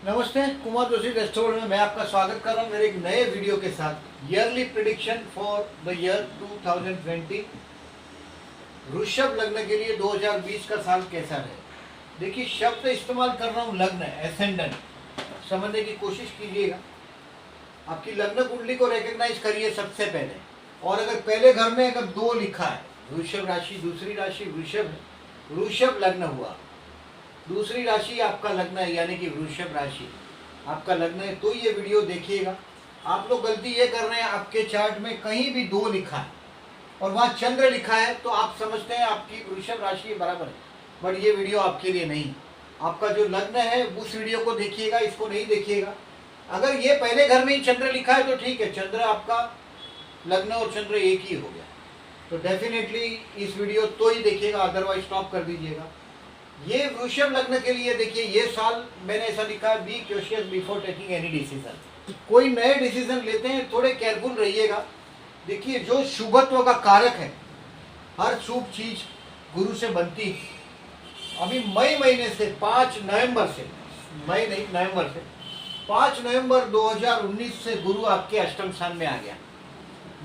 नमस्ते, कुमार जोशी रेस्टोरेंट में मैं आपका स्वागत कर रहा हूं मेरे एक नए वीडियो के साथ। Yearly prediction for the year 2020। वृषभ लग्न के लिए 2020 का साल कैसा रहे। देखिए, शब्द इस्तेमाल कर रहा हूं लग्न, एसेंडेंट, समझने की कोशिश कीजिएगा। आपकी लग्न कुंडली को रिकॉग्नाइज करिए सबसे पहले। और अगर पहले घर में अगर 2 लिखा है, वृषभ राशि, दूसरी राशि वृषभ है, वृषभ लग्न हुआ, दूसरी राशि आपका लग्न है यानी कि वृषभ राशि आपका लग्न है, तो ये वीडियो देखिएगा। आप लोग गलती ये कर रहे हैं, आपके चार्ट में कहीं भी 2 लिखा है और वहाँ चंद्र लिखा है तो आप समझते हैं आपकी वृषभ राशि बराबर है, बट ये वीडियो आपके लिए नहीं। आपका जो लग्न है उस वीडियो को देखिएगा, इसको नहीं देखिएगा। अगर ये पहले घर में ही चंद्र लिखा है तो ठीक है, चंद्र आपका लग्न और चंद्र एक ही हो गया, तो डेफिनेटली इस वीडियो तो ही देखिएगा, अदरवाइज स्टॉप कर दीजिएगा। ये वृषभ लग्न के लिए देखिए, ये साल मैंने ऐसा लिखा है, be cautious before taking any decision. कोई नए डिसीजन लेते हैं थोड़े केयरफुल रहिएगा। देखिए, जो शुभत्व का कारक है, हर शुभ चीज गुरु से बनती है। अभी मई महीने से 5 नवंबर से, मई नहीं नवंबर से 5 नवंबर 2019 से गुरु आपके अष्टम स्थान में आ गया,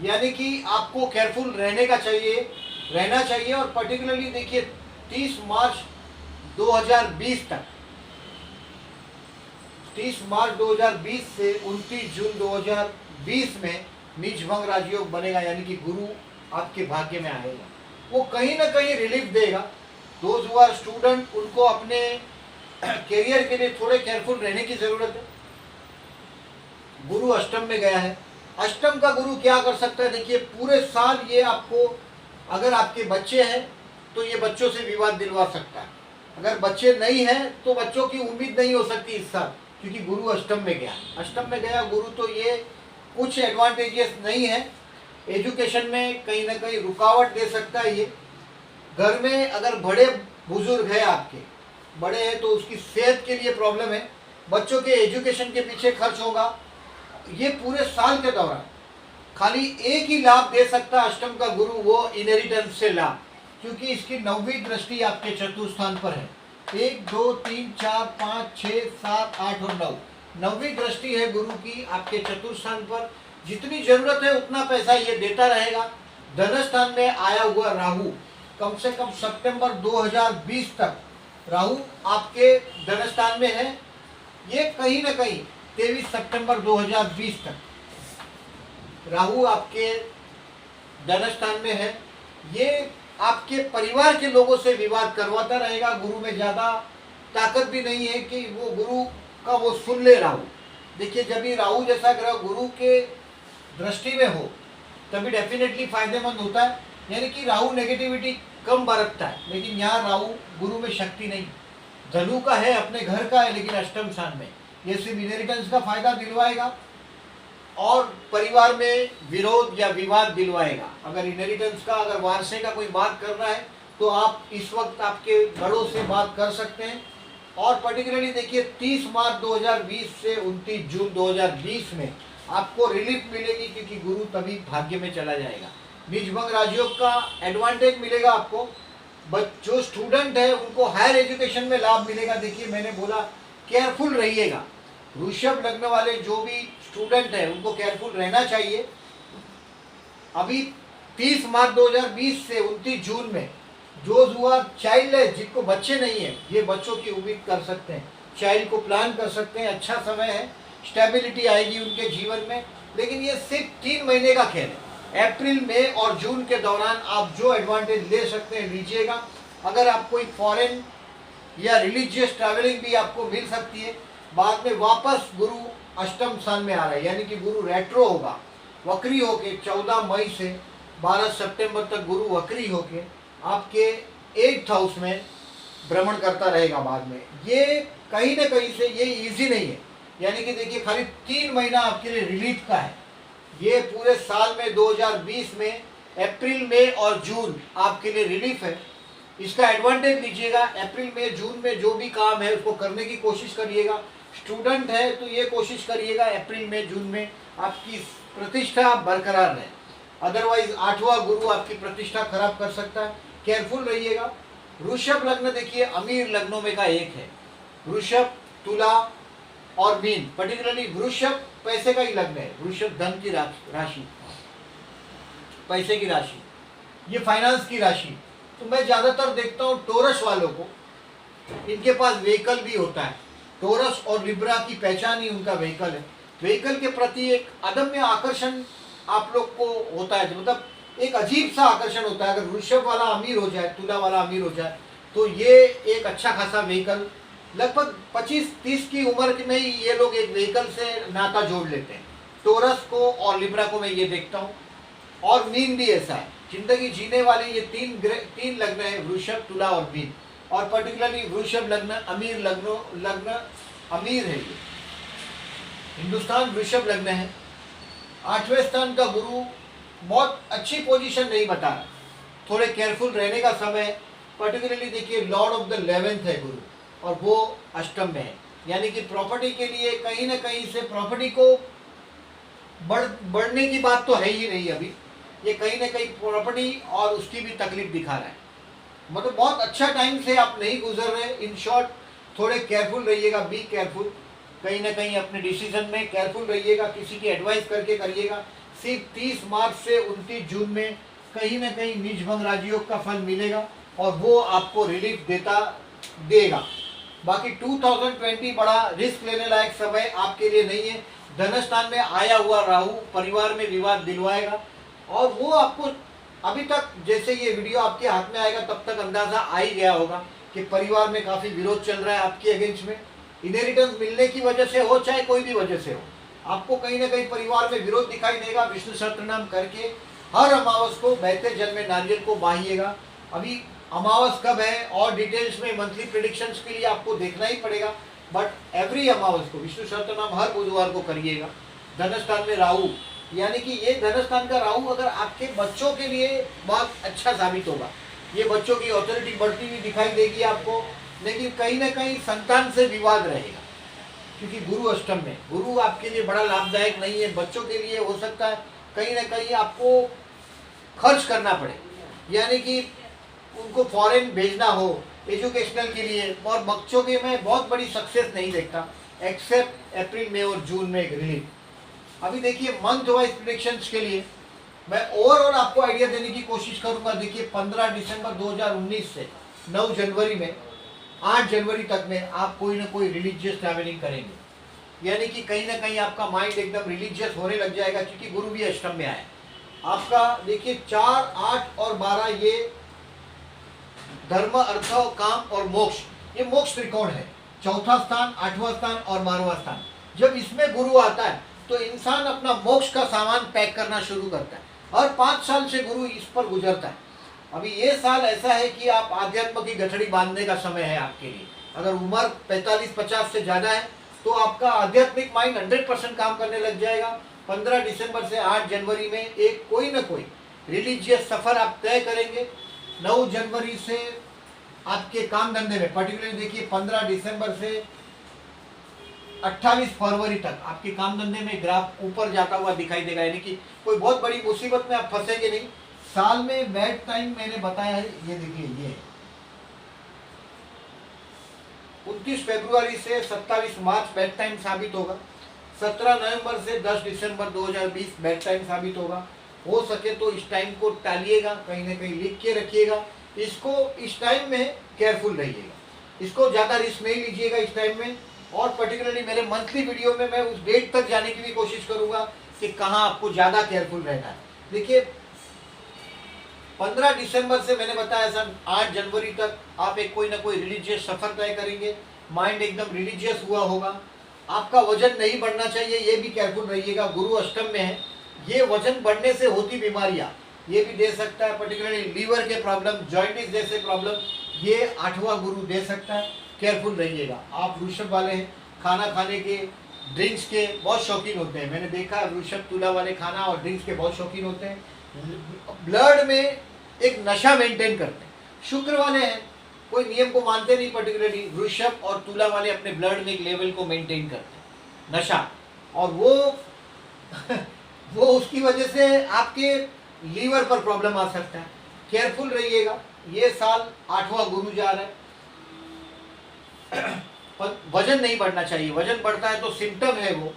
यानी कि आपको केयरफुल रहना चाहिए। और पर्टिकुलरली देखिए 30 मार्च 2020 तक, 30 मार्च 2020 से 29 जून 2020 में नीच भंग राजयोग बनेगा, यानी कि गुरु आपके भाग्य में आएगा। वो कहीं ना कहीं रिलीफ देगा। दोज हु आर स्टूडेंट, उनको अपने करियर के लिए थोड़े केयरफुल रहने की जरूरत है। गुरु अष्टम में गया है। अष्टम का गुरु क्या कर सकता है, देखिए पूरे साल ये आपको, अगर आपके बच्चे हैं तो ये बच्चों से विवाद दिलवा सकता है। अगर बच्चे नहीं हैं तो बच्चों की उम्मीद नहीं हो सकती इस साल, क्योंकि गुरु अष्टम में गया। अष्टम में गया गुरु तो ये कुछ एडवांटेजेस नहीं है। एजुकेशन में कहीं ना कहीं रुकावट दे सकता है। ये घर में अगर बड़े बुजुर्ग है, आपके बड़े हैं, तो उसकी सेहत के लिए प्रॉब्लम है। बच्चों के एजुकेशन के पीछे खर्च होगा। ये पूरे साल के दौरान खाली एक ही लाभ दे सकता है अष्टम का गुरु, वो इनहेरिटेंस से लाभ, क्योंकि इसकी 9वीं दृष्टि आपके चतुर्थ स्थान पर है। 1 2 3 4 5 6 7 8 और 9, 9वीं दृष्टि है गुरु की आपके चतुर्थ स्थान पर। जितनी जरूरत है उतना पैसा ये देता रहेगा। धन स्थान में आया हुआ राहु, कम से कम सितंबर 2020 तक राहु आपके धन स्थान में है। ये कहीं ना कहीं 23 सितंबर 2020 तक राहु आपके धन स्थान में है। ये आपके परिवार के लोगों से विवाद करवाता रहेगा। गुरु में ज़्यादा ताकत भी नहीं है कि वो गुरु का वो सुन ले राहु। देखिए, जब भी राहु जैसा ग्रह गुरु के दृष्टि में हो तभी डेफिनेटली फायदेमंद होता है, यानी कि राहु नेगेटिविटी कम बरतता है। लेकिन यहाँ राहु गुरु में शक्ति नहीं, धनु का है, अपने घर का है, लेकिन अष्टम स्थान में। ये सिर्फ इनहेरिटेंस का फायदा दिलवाएगा और परिवार में विरोध या विवाद दिलवाएगा। अगर इनहेरिटेंस का, अगर वारसे का कोई बात करना है तो आप इस वक्त आपके बड़ों से बात कर सकते हैं। और पर्टिकुलरली देखिए 30 मार्च 2020 से 29 जून 2020 में आपको रिलीफ मिलेगी, क्योंकि गुरु तभी भाग्य में चला जाएगा। नीच भंग राजयोग का एडवांटेज मिलेगा आपको। जो स्टूडेंट है उनको हायर एजुकेशन में लाभ मिलेगा। देखिए, मैंने बोला केयरफुल रहिएगा। वृषभ लग्न वाले जो भी स्टूडेंट है उनको केयरफुल रहना चाहिए। अभी 30 मार्च 2020 से 29 जून में जो हुआ चाइल्ड है, जिनको बच्चे नहीं है, ये बच्चों की उम्मीद कर सकते हैं, चाइल्ड को प्लान कर सकते हैं। अच्छा समय है, स्टेबिलिटी आएगी उनके जीवन में। लेकिन ये सिर्फ 3 महीने का खेल है। अप्रैल, मई और जून के दौरान आप जो एडवांटेज ले सकते हैं लीजिएगा। अगर आप कोई फॉरेन या रिलीजियस ट्रैवलिंग भी आपको मिल सकती है। बाद में वापस गुरु अष्टम स्थान में आ रहा है, यानी कि गुरु रेट्रो होगा, वक्री होके 14 मई से 12 सितंबर तक गुरु वक्री होके आपके 8th हाउस में भ्रमण करता रहेगा बाद में। ये कहीं ना कहीं से ये इजी नहीं है, यानी कि देखिए खाली 3 महीना आपके लिए रिलीफ का है। ये पूरे साल में 2020 में अप्रैल, मई और जून आपके लिए रिलीफ है। इसका एडवांटेज लीजिएगा। अप्रैल, मई, जून में जो भी काम है उसको करने की कोशिश करिएगा। स्टूडेंट है तो ये कोशिश करिएगा अप्रैल, मई, जून में आपकी प्रतिष्ठा बरकरार रहे। अदरवाइज 8वां गुरु आपकी प्रतिष्ठा खराब कर सकता है, केयरफुल रहिएगा। वृषभ लग्न देखिए अमीर लग्नों में का एक है। वृषभ, तुला और मीन, पर्टिकुलरली वृषभ पैसे का ही लग्न है, वृषभ धन की राशि, पैसे की राशि, ये फाइनेंस की राशि। तो मैं ज्यादातर देखता हूँ टोरस वालों को, इनके पास व्हीकल भी होता है। टोरस और लिब्रा की पहचान ही उनका व्हीकल है। व्हीकल के प्रति एक अदम्य आकर्षण आप लोग को होता है, मतलब एक अजीब सा आकर्षण होता है। अगर वृषभ वाला अमीर हो जाए, तुला वाला अमीर हो जाए, तो ये एक अच्छा खासा व्हीकल, लगभग 25-30 की उम्र में ही ये लोग एक व्हीकल से नाता जोड़ लेते हैं। टोरस को और लिब्रा को मैं ये देखता हूँ। और मीन भी ऐसा है, जिंदगी जीने वाले ये तीन लग्न है, वृषभ, तुला और मीन। और पर्टिकुलरली वृषभ लग्न अमीर लग्न अमीर है। ये हिंदुस्तान वृषभ लग्न है। 8वें स्थान का गुरु बहुत अच्छी पोजीशन नहीं बता रहा, थोड़े केयरफुल रहने का समय है। पर्टिकुलरली देखिए लॉर्ड ऑफ द 11th है गुरु, और वो अष्टम में है, यानी कि प्रॉपर्टी के लिए कहीं ना कहीं से प्रॉपर्टी को बढ़ने की बात तो है ही नहीं अभी। ये कहीं ना कहीं प्रॉपर्टी और उसकी भी तकलीफ दिखा रहा है, मतलब बहुत अच्छा टाइम से आप नहीं गुजर रहे। इन शॉर्ट थोड़े केयरफुल रहिएगा, बी केयरफुल, कहीं ना कहीं अपने डिसीजन में केयरफुल रहिएगा, किसी की एडवाइस करके करिएगा। सिर्फ 30 मार्च से 29 जून में कहीं ना कहीं नीच भंग राजयोग का फल मिलेगा और वो आपको रिलीफ देगा। बाकी 2020 बड़ा रिस्क लेने लायक समय आपके लिए नहीं है। धनस्थान में आया हुआ राहु परिवार में विवाद दिलवाएगा, और वो आपको अभी तक जैसे ये वीडियो आपके हाथ में आएगा तब तक अंदाजा आ ही गया होगा कि परिवार में काफी विरोध चल रहा है आपके अगेंस्ट में। इनहेरिटेंस मिलने की वजह से हो, चाहे कोई भी वजह से हो, आपको कहीं ना कहीं परिवार में विरोध दिखाई देगा। विष्णु सहस्त्रनाम करके हर अमावस को बहते जल में नारियल को बाहिएगा। अभी अमावस कब है और डिटेल्स में मंथली प्रेडिक्शंस के लिए आपको देखना ही पड़ेगा, बट एवरी अमावस को विष्णु सहस्त्रनाम हर बुधवार को करिएगा। धनस्थान में राहु, यानी कि ये धनस्थान का राहु अगर आपके बच्चों के लिए बहुत अच्छा साबित होगा। ये बच्चों की ऑथोरिटी बढ़ती हुई दिखाई देगी आपको, लेकिन कहीं ना कहीं संतान से विवाद रहेगा, क्योंकि गुरु अष्टम में, गुरु आपके लिए बड़ा लाभदायक नहीं है। बच्चों के लिए हो सकता है कहीं ना कहीं आपको खर्च करना पड़े, यानी कि उनको फॉरेन भेजना हो एजुकेशनल के लिए, और बच्चों के मैं बहुत बड़ी सक्सेस नहीं देखता, एक्सेप्ट अप्रैल में और जून में एक रिलीफ। अभी देखिए मंथ वाइज प्रेडिक्शंस के लिए मैं ओवरऑल आपको आइडिया देने की कोशिश करूंगा। देखिए 15 दिसंबर 2019 से 9 जनवरी में 8 जनवरी तक में आप कोई ना कोई रिलीजियस ट्रैवलिंग करेंगे, यानी कि कहीं ना कहीं आपका माइंड एकदम रिलीजियस होने लग जाएगा, क्योंकि गुरु भी अष्टम में आया आपका। देखिए 4, 8 और 12 ये धर्म, अर्थ, काम और मोक्ष, ये मोक्ष त्रिकोण है। चौथा स्थान, 8वां स्थान और 12वां स्थान। जब इसमें गुरु आता है तो इंसान अपना मोक्ष का सामान पैक करना शुरू करता है, और 5 साल से गुरु इस पर गुजरता है। अभी ये साल ऐसा है कि आप आध्यात्म की गठड़ी बांधने का समय है आपके लिए। अगर उम्र 45-50 से ज़्यादा है तो आपका आध्यात्मिक माइंड 100% काम करने लग जाएगा। 15 दिसंबर से 8 जनवरी में एक कोई ना कोई रिलीजियस सफ़र आप तय करेंगे। 9 जनवरी से आपके काम धंधे में, पर्टिकुलरली देखिए 15 दिसंबर से 28 फरवरी तक आपके काम धंधे में ग्राफ ऊपर जाता हुआ दिखाई देगा, यानी कि कोई बहुत बड़ी मुसीबत में आप फंसेंगे नहीं। साल में बैड टाइम मैंने बताया है, ये देखिए ये 29 फरवरी से 27 मार्च बैड टाइम साबित होगा। 17 नवंबर से 10 दिसंबर 2020 बैड टाइम साबित होगा। हो सके तो इस टाइम को टालिएगा, कहीं ना कहीं लिख के रखिएगा। इसको इस टाइम में केयरफुल रहिएगा, इसको ज़्यादा रिस्क नहीं लीजिएगा इस टाइम में। और पर्टिकुलरली मेरे मंथली वीडियो में मैं उस डेट तक जाने की भी कोशिश करूंगा कि कहाँ आपको ज़्यादा केयरफुल रहना है। देखिए 15 दिसंबर से मैंने बताया सर 8 जनवरी तक आप एक कोई ना कोई रिलीजियस सफ़र तय करेंगे। माइंड एकदम रिलीजियस हुआ होगा। आपका वजन नहीं बढ़ना चाहिए, ये भी केयरफुल रहिएगा। गुरु अष्टम में है, ये वजन बढ़ने से होती बीमारियाँ ये भी दे सकता है, पर्टिकुलरली लीवर के प्रॉब्लम, जॉइंटिस जैसे प्रॉब्लम ये 8वां गुरु दे सकता है। केयरफुल रहिएगा। आप वृषभ वाले हैं, खाना खाने के, ड्रिंक्स के बहुत शौकीन होते हैं। मैंने देखा वृषभ तुला वाले खाना और ड्रिंक्स के बहुत शौकीन होते हैं। ब्लड में एक नशा मेंटेन करते हैं। शुक्र वाले हैं, कोई नियम को मानते नहीं, पर्टिकुलरली वृषभ और तुला वाले अपने ब्लड में एक लेवल को मेंटेन करते हैं, नशा, और वो उसकी वजह से आपके लीवर पर प्रॉब्लम आ सकता है। केयरफुल रहिएगा। ये साल 8वां गुरु जा रहा है। वजन नहीं बढ़ना चाहिए। वजन बढ़ता है तो सिम्टम है वो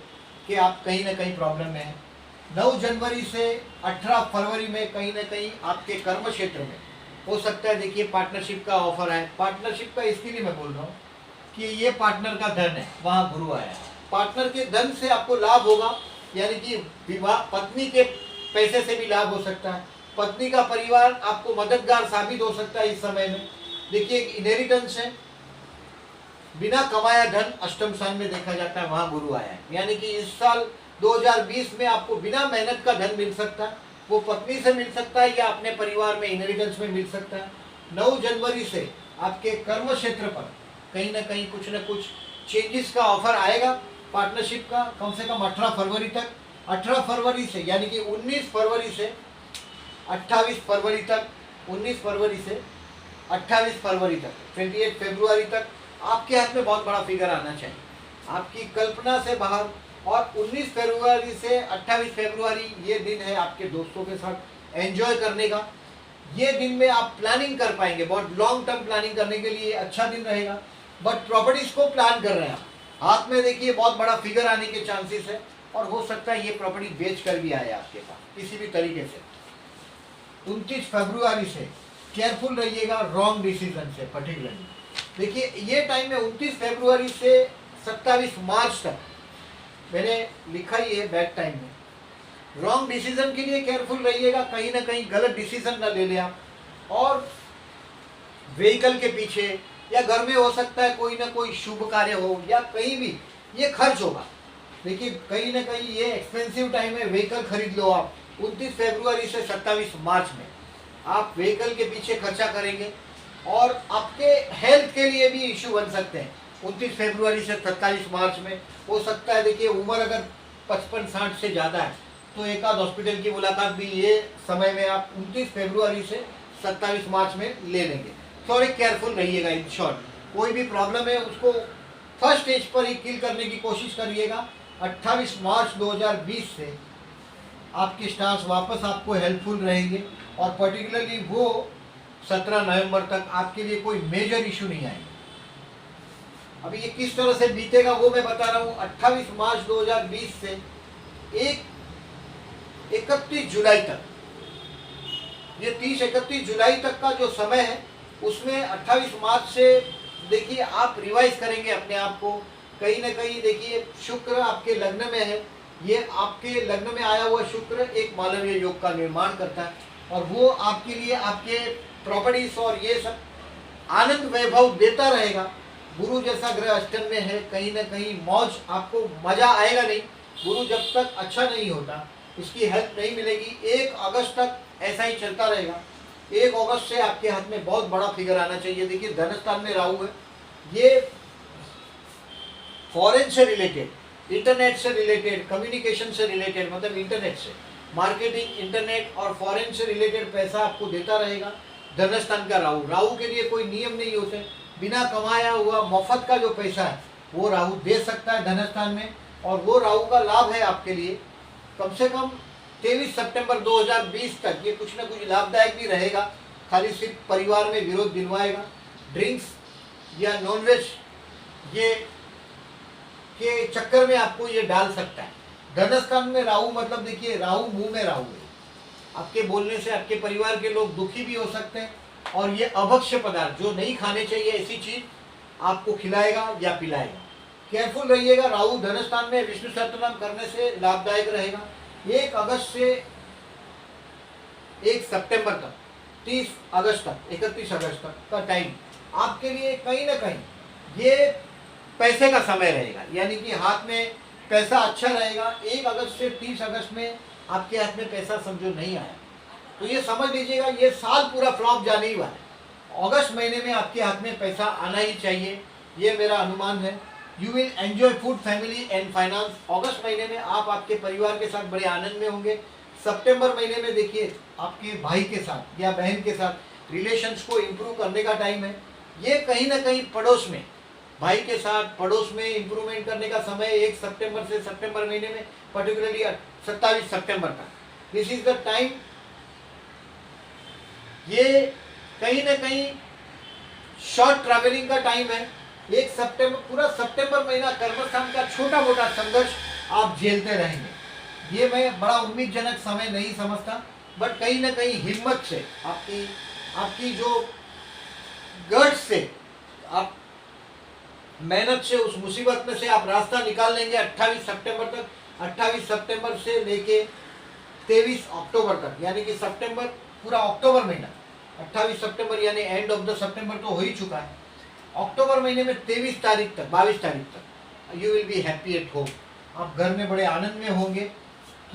कि आप कहीं ना कहीं प्रॉब्लम में हैं। 9 जनवरी से 18 फरवरी में कहीं ना कहीं आपके कर्म क्षेत्र में हो सकता है, देखिए पार्टनरशिप का ऑफर है। पार्टनरशिप का इसके लिए मैं बोल रहा हूँ कि ये पार्टनर का धन है, वहाँ गुरु आया है। पार्टनर के धन से आपको लाभ होगा, यानी कि विवाह, पत्नी के पैसे से भी लाभ हो सकता है। पत्नी का परिवार आपको मददगार साबित हो सकता है इस समय में। देखिए एक इनहेरिटेंस है, बिना कमाया धन अष्टम स्थान में देखा जाता है, वहां गुरु आया है। यानी कि इस साल 2020 में आपको बिना मेहनत का धन मिल सकता है, वो पत्नी से मिल सकता है या अपने परिवार में इनहेरिटेंस में मिल सकता है। 9 जनवरी से आपके कर्म क्षेत्र पर कहीं ना कहीं कुछ न कुछ चेंजेस का ऑफर आएगा पार्टनरशिप का, कम से कम 18 फरवरी तक। 18 फरवरी से यानी कि 19 फरवरी से 28 फरवरी तक, 19 फरवरी से 28 फरवरी तक, 28 फरवरी तक आपके हाथ में बहुत बड़ा फिगर आना चाहिए, आपकी कल्पना से बाहर। और 19 फरवरी से 28 फरवरी ये दिन है आपके दोस्तों के साथ एंजॉय करने का। ये दिन में आप प्लानिंग कर पाएंगे, बहुत लॉन्ग टर्म प्लानिंग करने के लिए अच्छा दिन रहेगा। बट प्रॉपर्टीज को प्लान कर रहे हैं आप, हाथ में देखिए बहुत बड़ा फिगर आने के चांसेस है, और हो सकता है ये प्रॉपर्टी बेच कर भी आए आपके पास किसी भी तरीके से। 29 फरवरी से केयरफुल रहिएगा रॉन्ग डिसीजन से पर्टिकुलरली। देखिए ये टाइम में 29 फरवरी से 27 मार्च तक मैंने लिखा ही है बैड टाइम में। रॉन्ग डिसीजन के लिए केयरफुल रहिएगा, कहीं ना कहीं गलत डिसीजन ना ले लें आप। और व्हीकल के पीछे या घर में हो सकता है कोई ना कोई शुभ कार्य हो या कहीं भी ये खर्च होगा। देखिए कहीं ना कहीं ये एक्सपेंसिव टाइम है, व्हीकल खरीद लो आप। 29 फरवरी से 27 मार्च में आप व्हीकल के पीछे खर्चा करेंगे, और आपके हेल्थ के लिए भी इश्यू बन सकते हैं। 29 फरवरी से 27 मार्च में हो सकता है, देखिए उम्र अगर 55-60 से ज़्यादा है तो एक आध हॉस्पिटल की मुलाकात भी ये समय में आप 29 फरवरी से 27 मार्च में ले लेंगे। थोड़े केयरफुल रहिएगा। इन शॉर्ट कोई भी प्रॉब्लम है उसको फर्स्ट स्टेज पर ही किल करने की कोशिश करिएगा। 28 मार्च 2020 से आपके स्टार्स वापस आपको हेल्पफुल रहेंगे, और पर्टिकुलरली वो 17 नवंबर तक आपके लिए कोई मेजर इशू नहीं आएगा। अभी ये किस तरह से बीतेगा वो मैं बता रहा हूँ। 28 मार्च 2020 से 31 जुलाई तक, ये 30-31 जुलाई तक का जो समय है उसमें 28 मार्च से देखिए आप रिवाइज करेंगे अपने आप को। कहीं ना कहीं देखिए शुक्र आपके लग्न में है, ये आपके लग्न में आया हुआ शुक्र एक मालवीय योग का निर्माण करता है, और वो आपके लिए आपके प्रॉपर्टीज और ये सब आनंद वैभव देता रहेगा। गुरु जैसा ग्रह अष्टम में है, कहीं ना कहीं मौज, आपको मजा आएगा नहीं। गुरु जब तक अच्छा नहीं होता इसकी हेल्प नहीं मिलेगी। 1 अगस्त तक ऐसा ही चलता रहेगा। 1 अगस्त से आपके हाथ में बहुत बड़ा फिगर आना चाहिए। देखिए धन स्थान में राहु है, ये फॉरेन से रिलेटेड, इंटरनेट से रिलेटेड, कम्युनिकेशन से रिलेटेड, मतलब इंटरनेट से, मार्केटिंग, इंटरनेट और फॉरेन से रिलेटेड पैसा आपको देता रहेगा। धन स्थान का राहु, राहु के लिए कोई नियम नहीं होते, बिना कमाया हुआ मुफ्त का जो पैसा है वो राहु दे सकता है धन स्थान में, और वो राहु का लाभ है आपके लिए कम से कम 23 सितंबर 2020 तक। ये कुछ ना कुछ लाभदायक भी रहेगा, खाली सिर्फ परिवार में विरोध दिलवाएगा। ड्रिंक्स या नॉनवेज ये के चक्कर में आपको ये डाल सकता है। धन स्थान में राहु, मतलब देखिए राहु मुंह में राहु है, आपके बोलने से आपके परिवार के लोग दुखी भी हो सकते हैं, और ये अभक्ष्य पदार्थ जो नहीं खाने चाहिए ऐसी चीज आपको खिलाएगा या पिलाएगा। केयरफुल रहिएगा। राहु धन स्थान में विष्णु सहस्त्रनाम करने से लाभदायक रहेगा। 1 अगस्त से 1 सितंबर तक, 30 अगस्त तक, 31 अगस्त तक का टाइम आपके लिए कहीं ना कहीं ये पैसे का समय रहेगा, यानी कि हाथ में पैसा अच्छा रहेगा। 1 अगस्त से 30 अगस्त में आपके हाथ में पैसा समझो नहीं आया तो ये समझ लीजिएगा ये साल पूरा फ्लॉप जाने ही वाला है। अगस्त महीने में आपके हाथ में पैसा आना ही चाहिए, ये मेरा अनुमान है। You will enjoy food, family and finance. अगस्त महीने में आप आपके परिवार के साथ बड़े आनंद में होंगे। सितंबर महीने में देखिए आपके भाई के साथ या बहन के साथ रिलेशंस को इम्प्रूव करने का टाइम है। ये कहीं ना कहीं पड़ोस में, भाई के साथ पड़ोस में इम्प्रूवमेंट करने का समय 1 सितंबर से सितंबर महीने में, पर्टिकुलरली 27 सितंबर तक। This is the time. ये कहीं ना कहीं शॉर्ट ट्रैवलिंग का टाइम है। एक सितंबर, पूरा सितंबर महीना कर्मस्थान का छोटा मोटा संघर्ष आप झेलते रहेंगे। ये मैं बड़ा उम्मीदजनक समय नहीं समझता, बट कहीं ना कहीं हिम्मत से, आपकी आपकी जो गट्स से, आप मेहनत से उस मुसीबत में से आप रास्ता निकाल लेंगे 28 सितंबर तक। 28 सितंबर से लेके 23 अक्टूबर तक, यानी कि सितंबर पूरा अक्टूबर महीना, 28 सितंबर यानी एंड ऑफ द सितंबर तो हो ही चुका है। अक्टूबर महीने में 23 तारीख तक, 22 तारीख तक you will be happy at home. आप घर में बड़े आनंद में होंगे।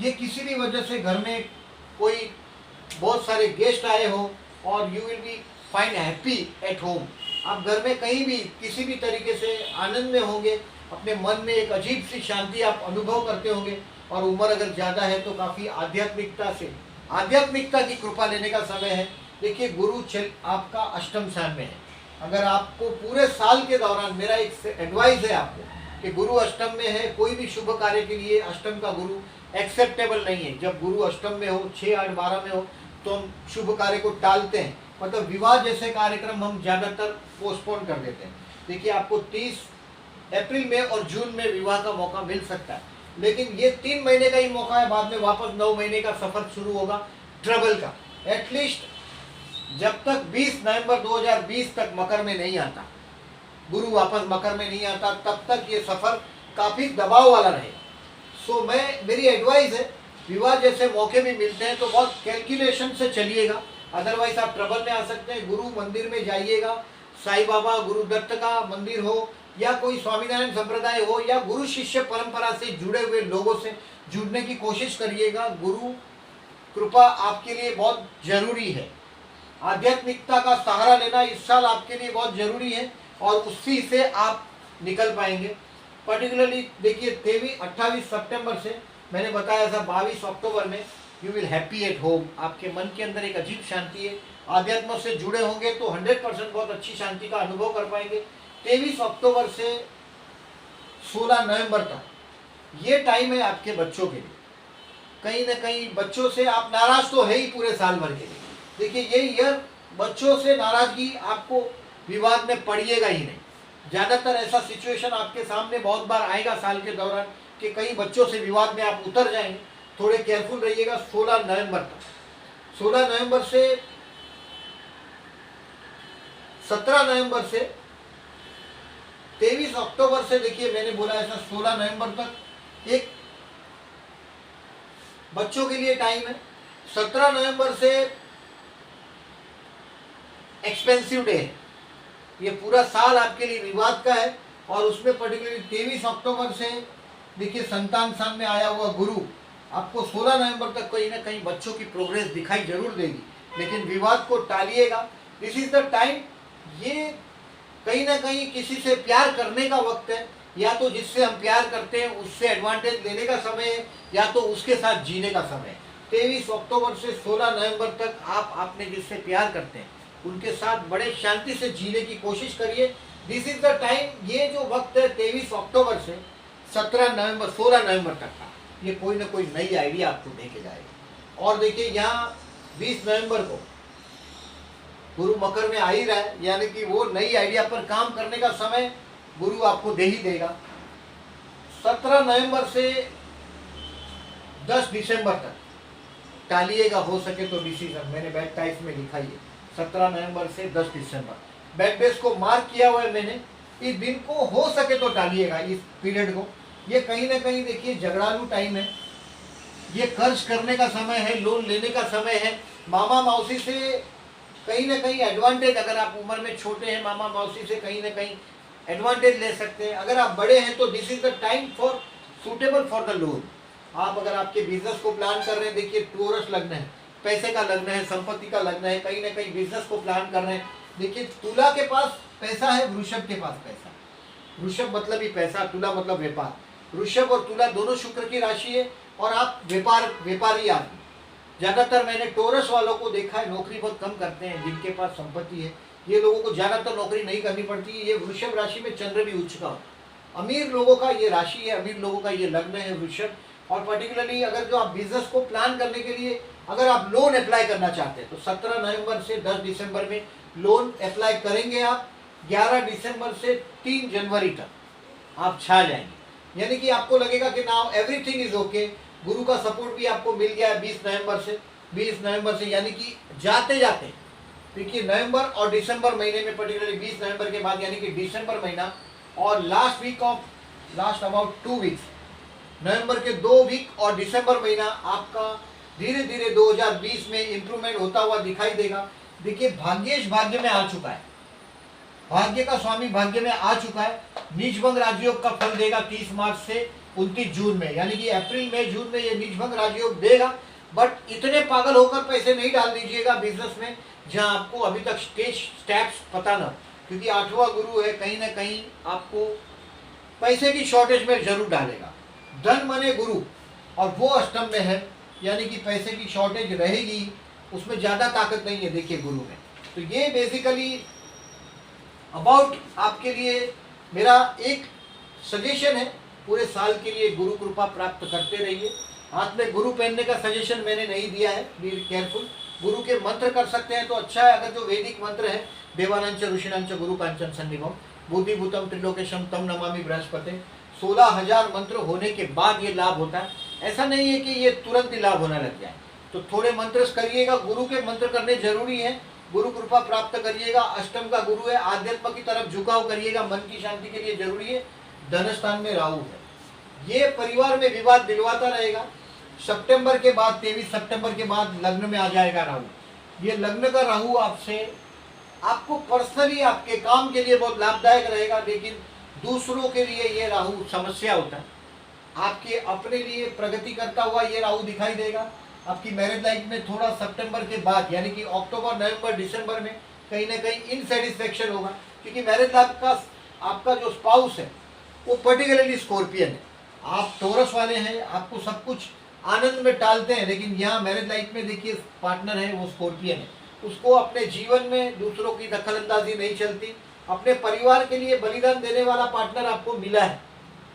ये किसी भी वजह से घर में कोई बहुत सारे गेस्ट आए हो और you will be find happy at home. आप घर में कहीं भी किसी भी तरीके से आनंद में होंगे, अपने मन में एक अजीब सी शांति आप अनुभव करते होंगे। और उम्र अगर ज़्यादा है तो काफ़ी आध्यात्मिकता की कृपा लेने का समय है। देखिए गुरु आपका अष्टम स्थान में है। अगर आपको पूरे साल के दौरान, मेरा एक एडवाइस है आपको कि गुरु अष्टम में है, कोई भी शुभ कार्य के लिए अष्टम का गुरु एक्सेप्टेबल नहीं है। जब गुरु अष्टम में हो, 6, 8, 12 में हो, तो हम शुभ कार्य को टालते हैं। मतलब विवाह जैसे कार्यक्रम हम ज़्यादातर पोस्टपोन कर देते हैं। देखिए आपको 30 अप्रैल में और जून में विवाह का मौका मिल सकता है, लेकिन ये 3 महीने का ही मौका है। बाद में वापस 9 महीने का सफ़र शुरू होगा ट्रबल का। एटलीस्ट जब तक 20 नवंबर 2020 तक मकर में नहीं आता, गुरु वापस मकर में नहीं आता, तब तक ये सफ़र काफ़ी दबाव वाला रहेगा। सो मेरी एडवाइस है, विवाह जैसे मौके भी मिलते हैं तो बहुत कैलकुलेशन से चलिएगा, अदरवाइज आप ट्रबल में आ सकते हैं। गुरु मंदिर में जाइएगा, साईं बाबा गुरु दत्त का मंदिर हो या कोई स्वामीनारायण संप्रदाय हो या गुरु शिष्य परंपरा से जुड़े हुए लोगों से जुड़ने की कोशिश करिएगा। गुरु कृपा आपके लिए बहुत जरूरी है। आध्यात्मिकता का सहारा लेना इस साल आपके लिए बहुत जरूरी है और उसी से आप निकल पाएंगे। पर्टिकुलरली देखिए 28 सितंबर से मैंने बताया था 22 अक्टूबर में you will happy at home. आपके मन के अंदर एक अजीब शांति है। आध्यात्म से जुड़े होंगे तो 100% बहुत अच्छी शांति का अनुभव कर पाएंगे। 23 अक्टूबर से 16 नवंबर तक ये टाइम है आपके बच्चों के लिए। कहीं ना कहीं बच्चों से आप नाराज तो है ही पूरे साल भर के लिए। देखिए ये ईयर बच्चों से नाराजगी आपको विवाद में पड़िएगा ही नहीं। ज़्यादातर ऐसा सिचुएशन आपके सामने बहुत बार आएगा साल के दौरान कि कई बच्चों से विवाद में आप उतर जाएंगे। थोड़े केयरफुल रहिएगा 16 नवंबर तक। 16 नवंबर से 17 नवंबर से 23 अक्टूबर से, देखिए मैंने बोला ऐसा 16 नवंबर तक एक बच्चों के लिए टाइम है। 17 नवंबर से एक्सपेंसिव डे है। ये पूरा साल आपके लिए विवाद का है और उसमें पर्टिकुलरली 23 अक्टूबर से देखिए संतान स्थान में आया हुआ गुरु आपको 16 नवंबर तक कहीं ना कहीं बच्चों की प्रोग्रेस दिखाई जरूर देगी, लेकिन विवाद को टालिएगा। This is the time. ये कहीं ना कहीं किसी से प्यार करने का वक्त है, या तो जिससे हम प्यार करते हैं उससे एडवांटेज लेने का समय है, या तो उसके साथ जीने का समय है। 23 अक्टूबर से 16 नवंबर तक आप आपने जिससे प्यार करते हैं उनके साथ बड़े शांति से जीने की कोशिश करिए। This is the time. ये जो वक्त है 23 अक्टूबर से 16 नवंबर तक का, ये कोई ना कोई नई आइडिया आपको दे के जाएगा। और देखिए यहाँ 20 नवंबर को गुरु मकर में आ ही रहा है, यानी कि वो नई आइडिया पर काम करने का समय गुरु आपको दे ही देगा। 17 नवंबर से 10 दिसंबर तक टालिएगा हो सके तो डिसीजन। मैंने बैड टाइप में लिखा है 17 नवंबर से 10 दिसंबर। बैड डेज को मार्क किया हुआ है मैंने। इस दिन को हो सके तो टालिएगा, इस पीरियड को। ये कहीं ना कहीं देखिए झगड़ालू टाइम है। ये कर्ज करने का समय है, लोन लेने का समय है। मामा मौसी से कहीं ना कहीं एडवांटेज, अगर आप उम्र में छोटे हैं मामा मौसी से कहीं ना कहीं एडवांटेज ले सकते हैं। अगर आप बड़े हैं तो this is the time for suitable for the loan. आप अगर आपके बिजनेस को प्लान कर रहे हैं, देखिए टोरस लग्न है, पैसे का लग्न है, संपत्ति का लग्न है, कहीं ना कहीं बिजनेस को प्लान कर रहे हैं। देखिए तुला के पास पैसा है, वृषभ के पास पैसा। वृषभ मतलब ही पैसा, तुला मतलब व्यापार। वृषभ और तुला दोनों शुक्र की राशि है और आप व्यापारी आदमी। ज़्यादातर मैंने टोरस वालों को देखा है नौकरी बहुत कम करते हैं, जिनके पास संपत्ति है। ये लोगों को ज़्यादातर नौकरी नहीं करनी पड़ती है। ये वृषभ राशि में चंद्र भी उच्च का होता है। अमीर लोगों का ये राशि है, अमीर लोगों का ये लग्न है वृषभ। और पर्टिकुलरली अगर जो आप बिजनेस को प्लान करने के लिए अगर आप लोन अप्लाई करना चाहते हैं तो 17 नवंबर से 10 दिसंबर में लोन अप्लाई करेंगे आप। 11 दिसंबर से 3 जनवरी तक आप छा जाएंगे। यानी कि आपको लगेगा कि नाउ एवरीथिंग इज ओके। गुरु का सपोर्ट भी आपको मिल गया है 20 नवंबर से, यानी कि जाते जाते देखिए नवंबर और दिसंबर महीने में, पर्टिकुलरली 20 नवंबर के बाद यानी कि दिसंबर महीना और लास्ट अबाउट 2 वीक्स, नवंबर के 2 वीक और दिसंबर महीना आपका धीरे धीरे 2020 में इंप्रूवमेंट होता हुआ दिखाई देगा। देखिए भाग्येश भाग्य में आ चुका है, भाग्य का स्वामी भाग्य में आ चुका है। नीचभंग राजयोग का फल देगा 30 मार्च से 29 जून में, यानी कि अप्रैल मई जून में ये नीचभंग राजयोग देगा। बट इतने पागल होकर पैसे नहीं डाल दीजिएगा बिजनेस में जहां आपको अभी तक स्टेप्स पता ना, क्योंकि 8वां गुरु है, कहीं ना कहीं आपको पैसे की शॉर्टेज में जरूर डालेगा। धन मने गुरु और वो अष्टम में है, यानी कि पैसे की शॉर्टेज रहेगी, उसमें ज्यादा ताकत नहीं है देखिए गुरु में। तो ये बेसिकली अबाउट आपके लिए मेरा एक सजेशन है, पूरे साल के लिए गुरु कृपा प्राप्त करते रहिए। हाथ में गुरु पहनने का सजेशन मैंने नहीं दिया है, बी केयरफुल। गुरु के मंत्र कर सकते हैं तो अच्छा है, अगर जो वैदिक मंत्र है देवानांच ऋषिणांच गुरु कांचन सन्निभम बुद्धिभूतम त्रिलोकेशम तम नमामि बृहस्पति, 16,000 मंत्र होने के बाद ये लाभ होता है। ऐसा नहीं है कि ये तुरंत ही लाभ होने लग जाए, तो थोड़े मंत्र करिएगा। गुरु के मंत्र करने जरूरी है, गुरु कृपा प्राप्त करिएगा। अष्टम का गुरु है, आध्यात्म की तरफ झुकाव करिएगा, मन की शांति के लिए जरूरी है। धन स्थान में राहु है, ये परिवार में विवाद दिलवाता रहेगा। सितंबर के बाद 23 सितंबर के बाद लग्न में आ जाएगा राहु। ये लग्न का राहु आपको पर्सनली आपके काम के लिए बहुत लाभदायक रहेगा, लेकिन दूसरों के लिए ये राहु समस्या होता है। आपके अपने लिए प्रगति करता हुआ ये राहु दिखाई देगा। आपकी मैरिज लाइफ में थोड़ा सितंबर के बाद यानी कि अक्टूबर नवंबर दिसंबर में कहीं ना कहीं इनसेटिस्फेक्शन होगा, क्योंकि मैरिज लाइफ का आपका जो स्पाउस है वो पर्टिकुलरली स्कॉर्पियन है। आप टोरस वाले हैं, आपको सब कुछ आनंद में टालते हैं, लेकिन यहाँ मैरिज लाइफ में देखिए पार्टनर है वो स्कॉर्पियन है, उसको अपने जीवन में दूसरों की दखलंदाजी नहीं चलती। अपने परिवार के लिए बलिदान देने वाला पार्टनर आपको मिला है,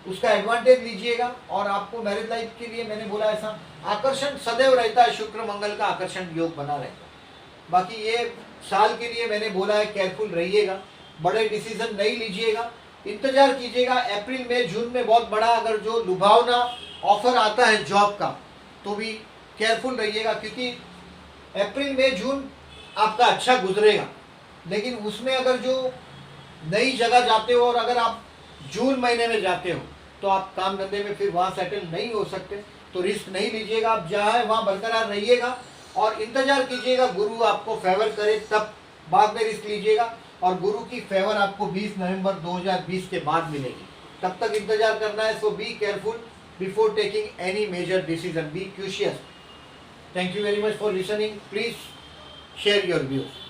उसका एडवांटेज लीजिएगा। और आपको मैरिज लाइफ के लिए मैंने बोला ऐसा आकर्षण सदैव रहता है, शुक्र मंगल का आकर्षण योग बना रहता है। बाकी ये साल के लिए मैंने बोला है केयरफुल रहिएगा, बड़े डिसीजन नहीं लीजिएगा, इंतजार कीजिएगा। अप्रैल मई जून में बहुत बड़ा अगर जो लुभावना ऑफर आता है जॉब का तो भी केयरफुल रहिएगा, क्योंकि अप्रैल मई जून आपका अच्छा गुजरेगा, लेकिन उसमें अगर जो नई जगह जाते हो और अगर आप जून महीने में जाते हो तो आप काम धंधे में फिर वहाँ सेटल नहीं हो सकते, तो रिस्क नहीं लीजिएगा। आप जहाँ है वहाँ बरकरार रहिएगा और इंतजार कीजिएगा गुरु आपको फेवर करे, तब बाद में रिस्क लीजिएगा। और गुरु की फेवर आपको 20 नवंबर 2020 के बाद मिलेगी, तब तक इंतजार करना है। So be careful before taking any major decision, be cautious. Thank you very much for listening, please share your views.